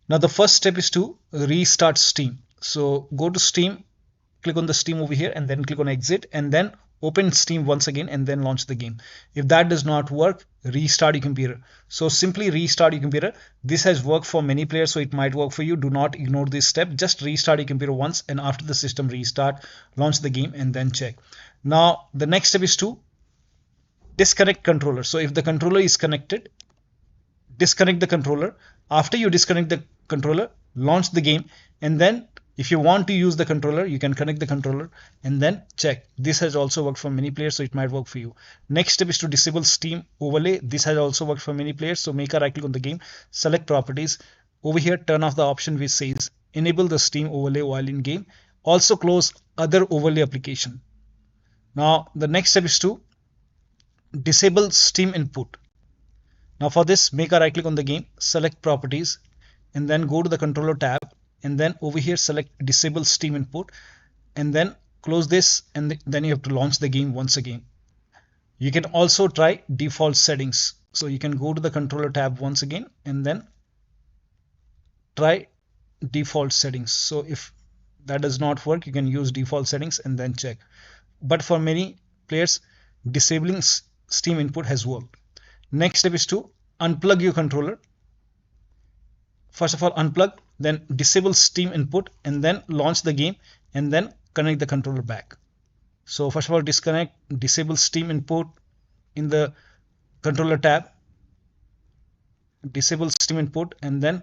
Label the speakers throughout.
Speaker 1: Now the first step is to restart Steam. So go to Steam, click on the Steam over here, and then click on exit, and then open Steam once again and then launch the game. If that does not work, restart your computer. So simply restart your computer. This has worked for many players, so it might work for you. Do not ignore this step. Just restart your computer once, and after the system restart, launch the game and then check. Now the next step is to disconnect controller. So if the controller is connected, disconnect the controller. After you disconnect the controller, launch the game, and then if you want to use the controller, you can connect the controller and then check. This has also worked for many players, so it might work for you. Next step is to disable Steam overlay. This has also worked for many players, so make a right click on the game, select properties. Over here, turn off the option which says enable the Steam overlay while in game. Also close other overlay application. Now the next step is to disable Steam input. Now for this, make a right click on the game, select properties, and then go to the controller tab, and then over here select disable Steam input, and then close this, and then you have to launch the game once again. You can also try default settings. So you can go to the controller tab once again and then try default settings. So if that does not work, you can use default settings and then check. But for many players, disabling Steam input has worked. Next step is to unplug your controller. First of all, unplug, then disable Steam input, and then launch the game, and then connect the controller back. So first of all, disconnect, disable Steam input in the controller tab, disable Steam input, and then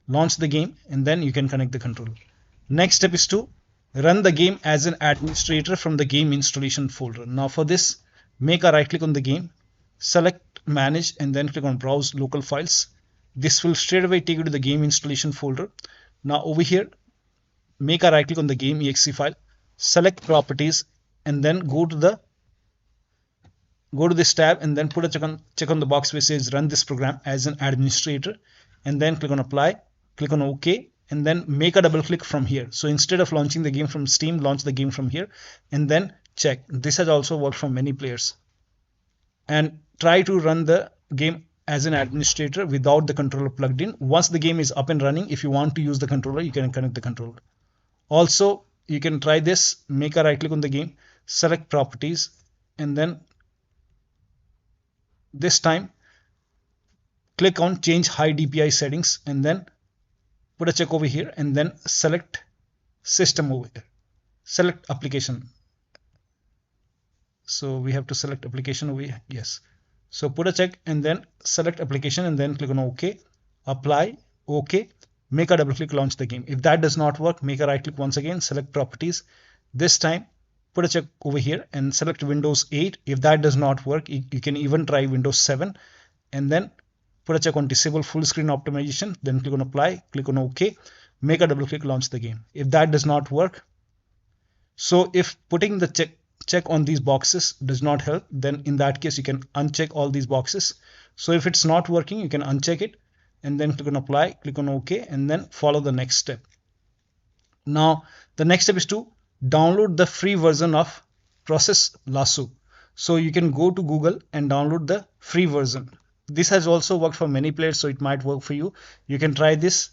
Speaker 1: launch the game, and then you can connect the controller. Next step is to run the game as an administrator from the game installation folder. Now for this, make a right click on the game, select manage, and then click on browse local files. This will straight away take you to the game installation folder. Now over here, make a right click on the game exe file, select properties, and then go to this tab, and then put a check on the box which says run this program as an administrator, and then click on apply, click on OK, and then make a double click from here. So instead of launching the game from Steam, launch the game from here, and then check. This has also worked for many players. And try to run the game as an administrator without the controller plugged in. Once the game is up and running, if you want to use the controller, you can connect the controller. Also, you can try this, make a right click on the game, select properties, and then this time click on change high DPI settings, and then put a check over here, and then select system over here, select application. So we have to select application over here. Yes. So put a check and then select application, and then click on OK, apply, OK, make a double click, launch the game. If that does not work, make a right click once again, select properties. This time put a check over here and select Windows 8. If that does not work, you can even try Windows 7, and then put a check on disable full screen optimization, then click on apply, click on OK, make a double click, launch the game. If that does not work, so if putting the check on these boxes does not help, then in that case you can uncheck all these boxes. So if it's not working, you can uncheck it, and then click on apply, click on OK, and then follow the next step. Now the next step is to download the free version of Process Lasso. So you can go to Google and download the free version. This has also worked for many players, so it might work for you. You can try this.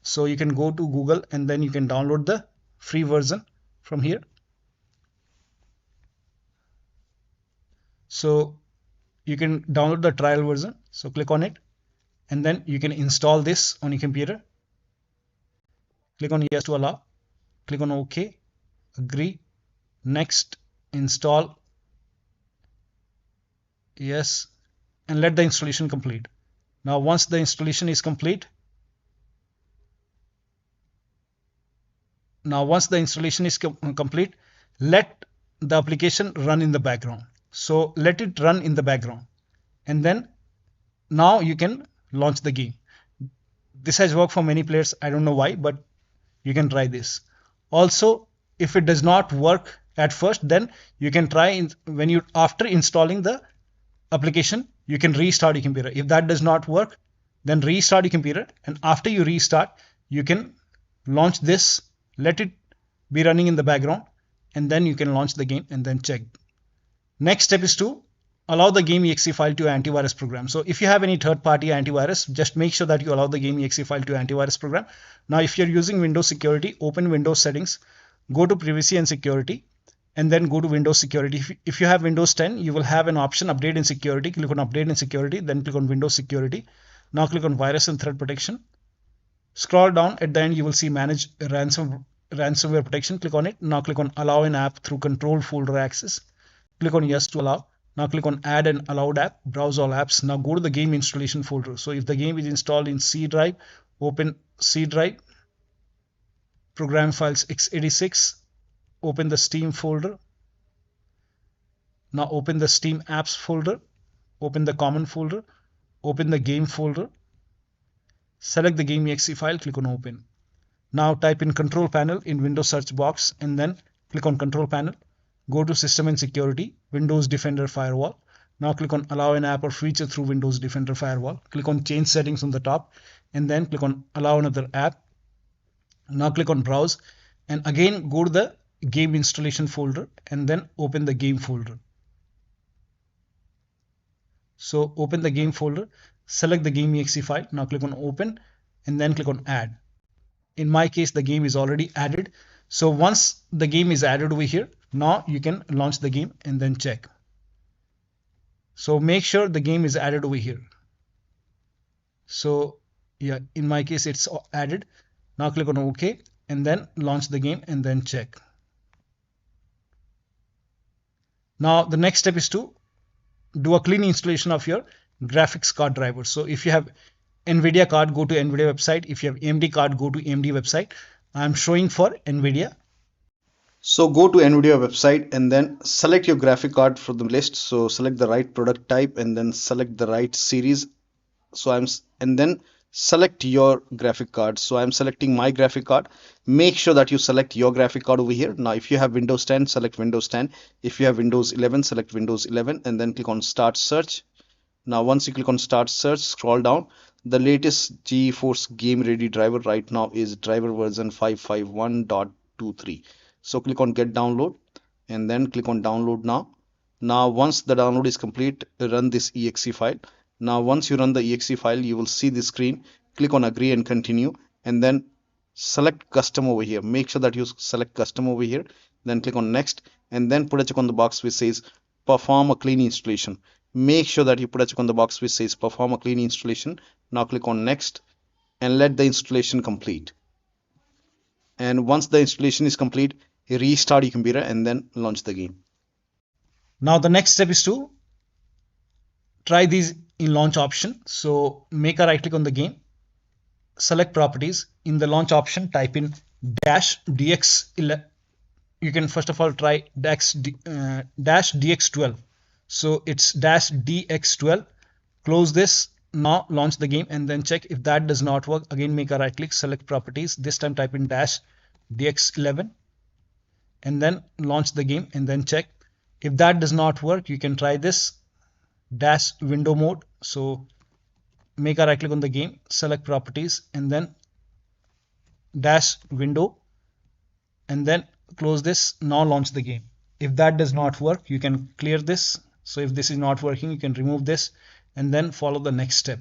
Speaker 1: So you can go to Google and then you can download the free version from here. So you can download the trial version. So click on it, and then you can install this on your computer. Click on yes to allow, click on OK, agree, next, install, yes, and let the installation complete. Now once the installation is complete, let the application run in the background. So let it run in the background, and then now you can launch the game. This has worked for many players. I don't know why, but you can try this. Also, if it does not work at first, then you can try after installing the application, you can restart your computer. If that does not work, then restart your computer, and after you restart, you can launch this, let it be running in the background, and then you can launch the game and then check. Next step is to allow the game exe file to antivirus program. So if you have any third-party antivirus, just make sure that you allow the game exe file to antivirus program. Now, if you're using Windows Security, open Windows Settings, go to Privacy and Security, and then go to Windows Security. If you have Windows 10, you will have an option Update and Security. Click on Update and Security, then click on Windows Security. Now click on Virus and Threat Protection. Scroll down, at the end you will see Manage Ransomware Protection. Click on it. Now click on Allow an app through Control Folder Access. Click on Yes to allow. Now click on Add an allowed app. Browse all apps. Now go to the game installation folder. So if the game is installed in C drive, open C drive, program files x86, open the Steam folder. Now open the Steam apps folder, open the common folder, open the game folder, select the game exe file, click on open. Now type in control panel in Windows search box and then click on control panel. Go to System and Security, Windows Defender Firewall. Now click on Allow an app or feature through Windows Defender Firewall. Click on Change Settings on the top and then click on Allow another app. Now click on Browse and again go to the game installation folder and then open the game folder. So open the game folder, select the game exe file. Now click on Open and then click on Add. In my case, the game is already added. So once the game is added over here, now you can launch the game and then check. So make sure the game is added over here. So yeah, in my case, it's added. Now click on OK and then launch the game and then check. Now the next step is to do a clean installation of your graphics card driver. So if you have NVIDIA card, go to NVIDIA website. If you have AMD card, go to AMD website. I'm showing for NVIDIA.
Speaker 2: So go to NVIDIA website and then select your graphic card from the list. So select the right product type and then select the right series. And then select your graphic card. So I'm selecting my graphic card. Make sure that you select your graphic card over here. Now, if you have Windows 10, select Windows 10. If you have Windows 11, select Windows 11 and then click on Start Search. Now, once you click on Start Search, scroll down. The latest GeForce Game Ready driver right now is driver version 551.23. So click on Get Download and then click on Download now. Now, once the download is complete, run this exe file. Now, once you run the exe file, you will see this screen. Click on Agree and Continue and then select Custom over here. Make sure that you select Custom over here. Then click on Next and then put a check on the box which says Perform a clean installation. Make sure that you put a check on the box which says Perform a clean installation. Now click on Next and let the installation complete. And once the installation is complete, restart your computer and then launch the game.
Speaker 1: Now the next step is to try these in launch option. So make a right click on the game, select properties. In the launch option, type in -dx11. You can first of all try -dx12. So it's -dx12. Close this. Now launch the game and then check. If that does not work, again make a right click, select properties. This time type in -dx11 and then launch the game and then check. If that does not work, you can try this -window mode. So make a right click on the game, select properties and then -window and then close this. Now launch the game. If that does not work, you can clear this. So if this is not working, you can remove this and then follow the next step.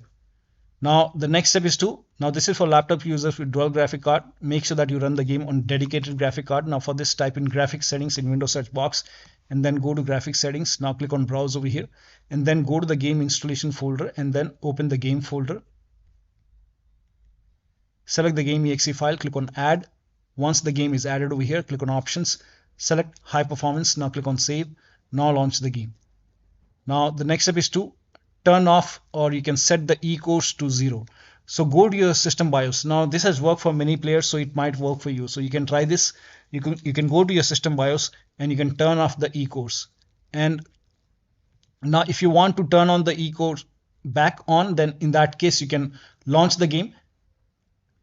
Speaker 1: Now the next step is to, now this is for laptop users with dual graphic card. Make sure that you run the game on dedicated graphic card. Now for this, type in graphics settings in Windows search box and then go to graphics settings. Now click on browse over here and then go to the game installation folder and then open the game folder. Select the game exe file, click on add. Once the game is added over here, click on options, select high performance. Now click on save. Now launch the game. Now the next step is to turn off, or you can set the eCourse to 0. So go to your system BIOS. Now this has worked for many players, so it might work for you. So you can try this. You can go to your system BIOS and you can turn off the eCourse. And now if you want to turn on the eCourse back on, then in that case you can launch the game.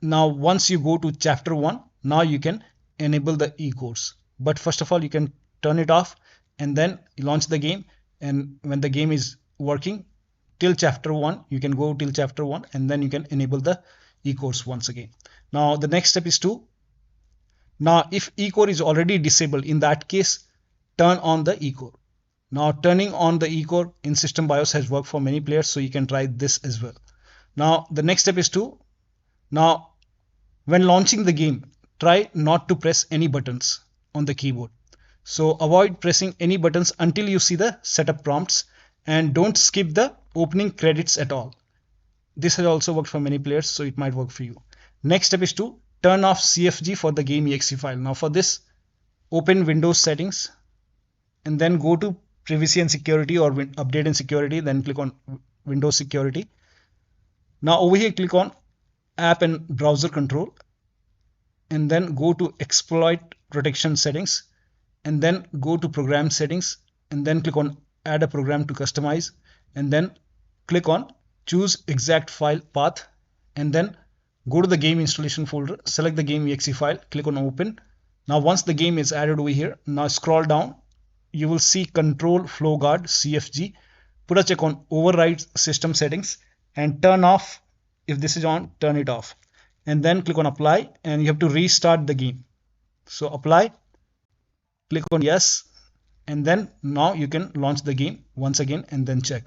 Speaker 1: Now once you go to chapter 1, now you can enable the eCourse. But first of all, you can turn it off and then launch the game. And when the game is working till chapter 1, you can go till chapter 1 and then you can enable the eCourse once again. Now the next step is to, now if eCourse is already disabled, in that case turn on the eCourse. Now turning on the eCore in system BIOS has worked for many players, so you can try this as well. Now the next step is to, now when launching the game, try not to press any buttons on the keyboard. So avoid pressing any buttons until you see the setup prompts, and don't skip the opening credits at all. This has also worked for many players, so it might work for you. Next step is to turn off CFG for the game exe file. Now for this, open Windows settings and then go to privacy and security or update and security, then click on Windows security. Now over here click on app and browser control, and then go to exploit protection settings, and then go to program settings, and then click on add a program to customize, and then click on choose exact file path, and then go to the game installation folder, select the game exe file, click on open. Now once the game is added over here, now scroll down, you will see control flow guard CFG. Put a check on override system settings and turn off. If this is on, turn it off, and then click on apply, and you have to restart the game. So apply, click on yes, and then now you can launch the game once again and then check.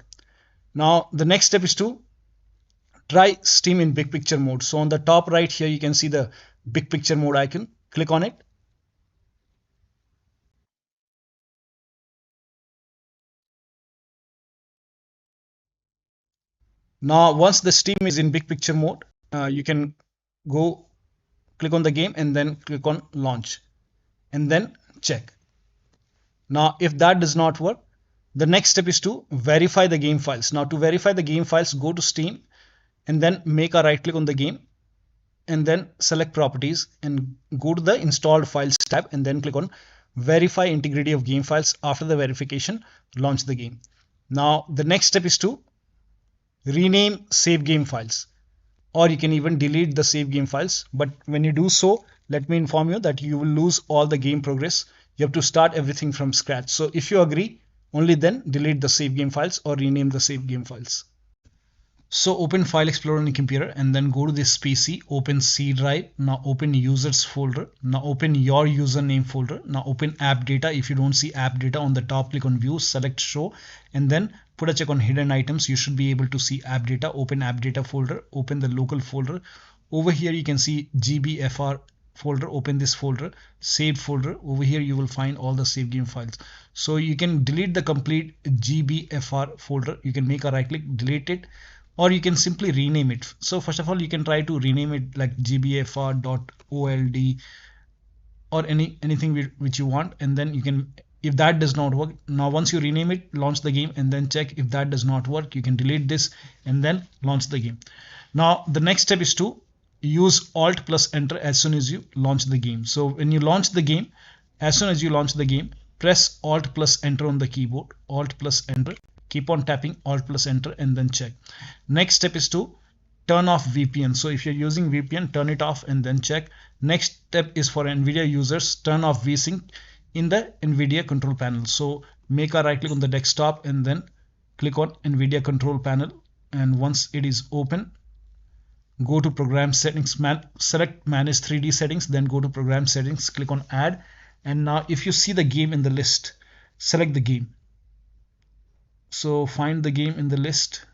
Speaker 1: Now the next step is to try Steam in big picture mode. So on the top right here you can see the big picture mode icon. Click on it. Now once the Steam is in big picture mode, you can go click on the game and then click on launch and then check. Now if that does not work, the next step is to verify the game files. Now to verify the game files, go to Steam and then make a right click on the game and then select properties and go to the installed files tab and then click on verify integrity of game files. After the verification, launch the game. Now the next step is to rename save game files, or you can even delete the save game files, but when you do so, let me inform you that you will lose all the game progress. You have to start everything from scratch. So if you agree, only then delete the save game files or rename the save game files. So open File Explorer on your computer and then go to this PC, open C drive. Now open users folder. Now open your username folder. Now open app data. If you don't see app data on the top, click on view, select show, and then put a check on hidden items. You should be able to see app data. Open app data folder, open the local folder. Over here you can see GBFR folder. Open this folder, saved folder. Over here you will find all the save game files. So you can delete the complete GBFR folder. You can make a right click, delete it, or you can simply rename it. So first of all, you can try to rename it like gbfr.old or anything which you want, and then you can, if that does not work, now once you rename it, launch the game and then check. If that does not work, you can delete this and then launch the game. Now the next step is to use alt plus enter as soon as you launch the game. So when you launch the game, as soon as you launch the game, press alt plus enter on the keyboard, alt plus enter. Keep on tapping alt plus enter and then check. Next step is to turn off VPN. So if you're using VPN, turn it off and then check. Next step is for NVIDIA users, turn off VSync in the NVIDIA control panel. So make a right click on the desktop and then click on NVIDIA control panel, and once it is open, go to program settings, select manage 3D settings, then go to program settings, click on add, and now if you see the game in the list, select the game. So find the game in the list.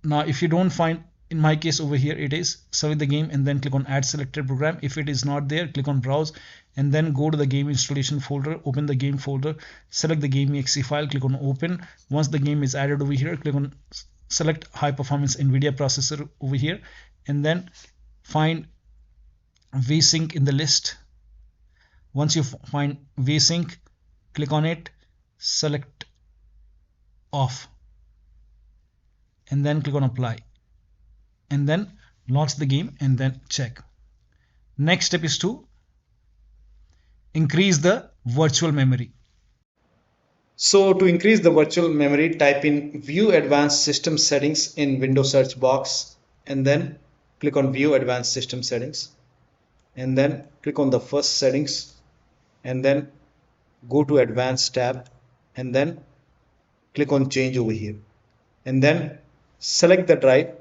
Speaker 1: Now if you don't find, in my case over here it is, select the game and then click on add selected program. If it is not there, click on browse and then go to the game installation folder, open the game folder, select the game exe file, click on open. Once the game is added over here, click on select high performance NVIDIA processor over here, and then find VSync in the list. Once you find VSync, click on it, select off, and then click on apply, and then launch the game and then check. Next step is to increase the virtual memory.
Speaker 2: So to increase the virtual memory, type in View Advanced System Settings in Windows search box and then click on View Advanced System Settings and then click on the first settings and then go to Advanced tab and then click on Change over here and then select the drive.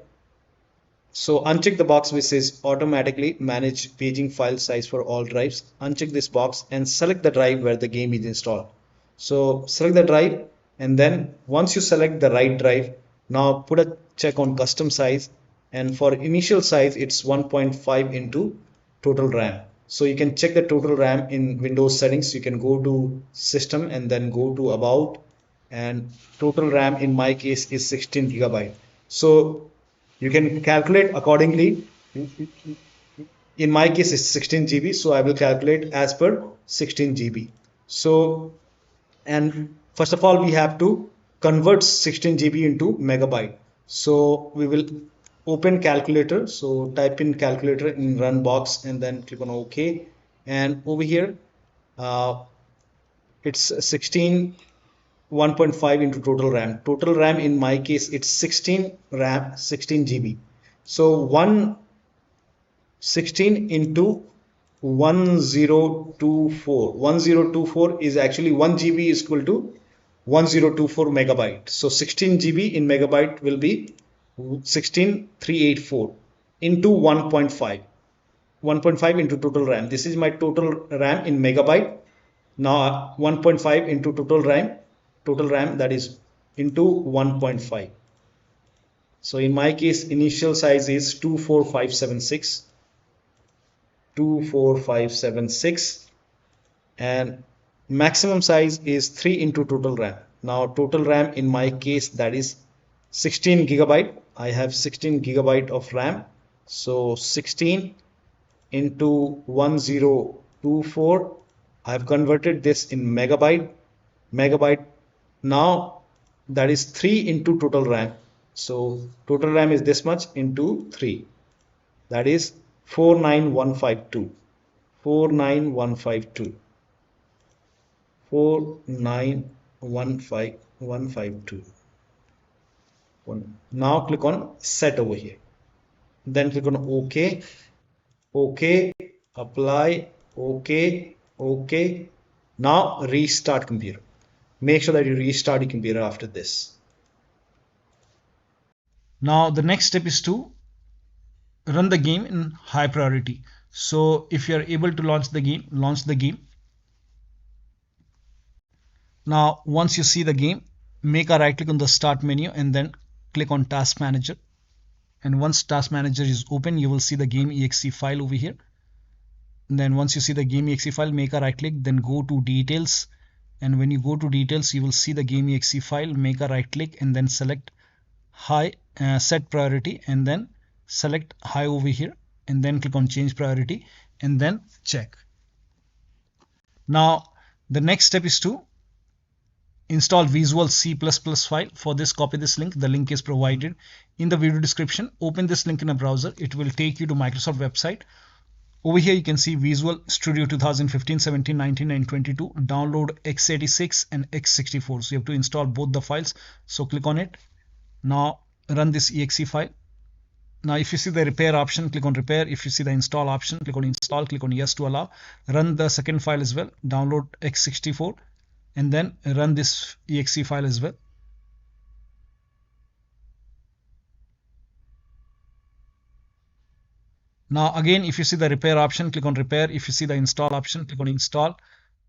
Speaker 2: So uncheck the box which says automatically manage paging file size for all drives. Uncheck this box and select the drive where the game is installed.
Speaker 1: So select the drive, and then once you select the right drive, now put a check on custom size, and for initial size it's 1.5 into total RAM. So you can check the total RAM in Windows settings. You can go to system and then go to about, and total RAM in my case is 16 gigabyte. So you can calculate accordingly. In my case it's 16 GB, so I will calculate as per 16 GB. So, and first of all we have to convert 16 GB into megabyte. So we will open calculator, so type in calculator in run box and then click on OK, and over here uh, it's 16 1.5 into total RAM in my case it's 16 RAM 16 GB. So 116 into 1024 is actually 1 GB is equal to 1024 megabyte. So 16 GB in megabyte will be 16384 into 1.5 into total RAM. This is my total RAM in megabyte. Now 1.5 into total RAM, that is into 1.5. So in my case initial size is 24576 and maximum size is 3 into total RAM. Now total RAM in my case that is 16 gigabyte. I have 16 gigabyte of RAM. So 16 into 1024. I have converted this in megabyte. Now that is 3 into total RAM. So total RAM is this much into 3. That is 49152. 49152. 4915152. Now click on set over here. Then click on OK. OK. Apply. OK. OK. Now restart computer. Make sure that you restart your computer after this. Now the next step is to run the game in high priority. So if you are able to launch the game, launch the game. Now once you see the game, make a right click on the start menu and then click on task manager. And once task manager is open, you will see the game exe file over here. And then once you see the game exe file, make a right click, then go to details. And when you go to details, you will see the game exe file, make a right click and then select high, set priority, and then select high over here and then click on change priority and then check. Now the next step is to install Visual C++ file. For this, copy this link. The link is provided in the video description. Open this link in a browser. It will take you to Microsoft website. Over here you can see Visual Studio 2015, 17, 19 and 22. Download x86 and x64. So you have to install both the files. So click on it. Now run this exe file. Now if you see the repair option, click on repair. If you see the install option, click on install, click on yes to allow. Run the second file as well. Download x64 and then run this exe file as well. Now again, if you see the repair option, click on repair. If you see the install option, click on install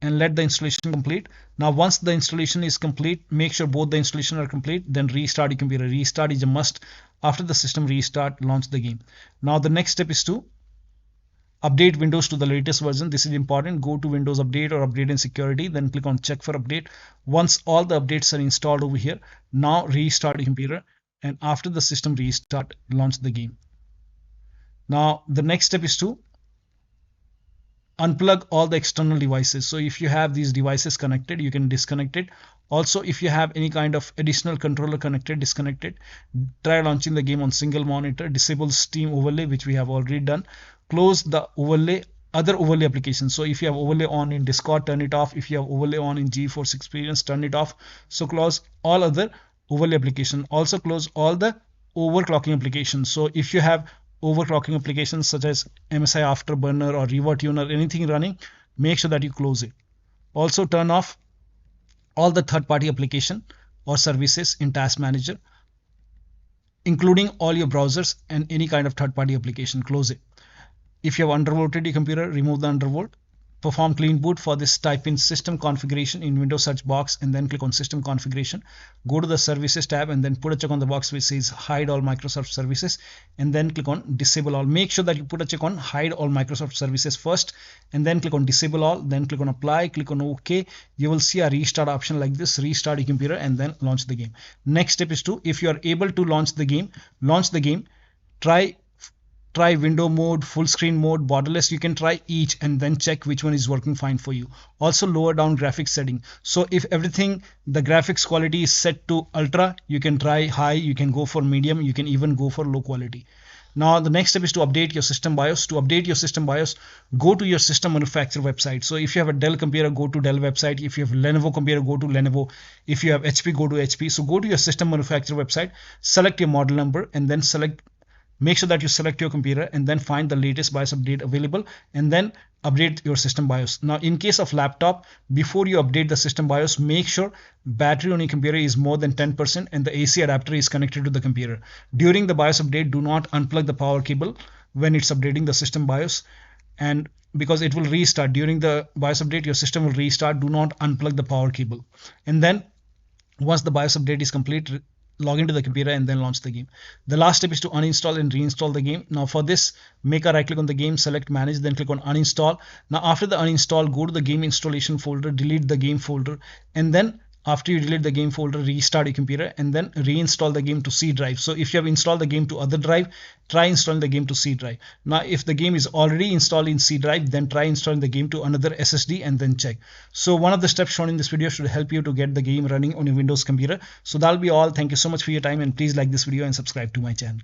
Speaker 1: and let the installation complete. Now once the installation is complete, make sure both the installation are complete, then restart your computer. Restart is a must. After the system restart, launch the game. Now the next step is to update Windows to the latest version. This is important. Go to Windows Update or Update and Security, then click on check for update. Once all the updates are installed over here, now restart your computer, and after the system restart, launch the game. Now the next step is to unplug all the external devices. So if you have these devices connected, you can disconnect it. Also, if you have any kind of additional controller connected, disconnect it. Try launching the game on single monitor. Disable Steam overlay, which we have already done. Close the overlay, other overlay applications. So if you have overlay on in Discord, turn it off. If you have overlay on in GeForce Experience, turn it off. So close all other overlay applications. Also close all the overclocking applications. So if you have overclocking applications such as MSI Afterburner or ReverTuner, anything running, make sure that you close it. Also turn off all the third-party application or services in Task Manager, including all your browsers and any kind of third-party application. Close it. If you have undervolted your computer, remove the undervolt. perform clean boot. For this, type in system configuration in Windows search box and then click on system configuration. Go to the services tab and then put a check on the box which says hide all Microsoft services and then click on disable all. Make sure that you put a check on hide all Microsoft services first and then click on disable all, then click on apply, click on OK. You will see a restart option like this. Restart your computer and then launch the game. Next step is to, if you are able to launch the game, try window mode, full screen mode, borderless. You can try each and then check which one is working fine for you. Also lower down graphics setting. So if everything, the graphics quality is set to ultra, you can try high, you can go for medium, you can even go for low quality. Now the next step is to update your system BIOS. To update your system BIOS, go to your system manufacturer website. So if you have a Dell computer, go to Dell website. If you have Lenovo computer, go to Lenovo. If you have HP, go to HP. So go to your system manufacturer website, select your model number and then make sure that you select your computer and then find the latest BIOS update available and then update your system BIOS. Now in case of laptop, before you update the system BIOS, make sure battery on your computer is more than 10% and the AC adapter is connected to the computer. During the BIOS update, do not unplug the power cable when it's updating the system BIOS, and because it will restart during the BIOS update, your system will restart. Do not unplug the power cable. And then once the BIOS update is complete, log into the computer and then launch the game. The last step is to uninstall and reinstall the game. Now for this, make a right click on the game, select manage, then click on uninstall. Now after the uninstall, go to the game installation folder, delete the game folder, and then after you delete the game folder, restart your computer and then reinstall the game to C drive. So if you have installed the game to other drive, try installing the game to C drive. Now if the game is already installed in C drive, then try installing the game to another SSD and then check. So one of the steps shown in this video should help you to get the game running on your Windows computer. So that'll be all. Thank you so much for your time and please like this video and subscribe to my channel.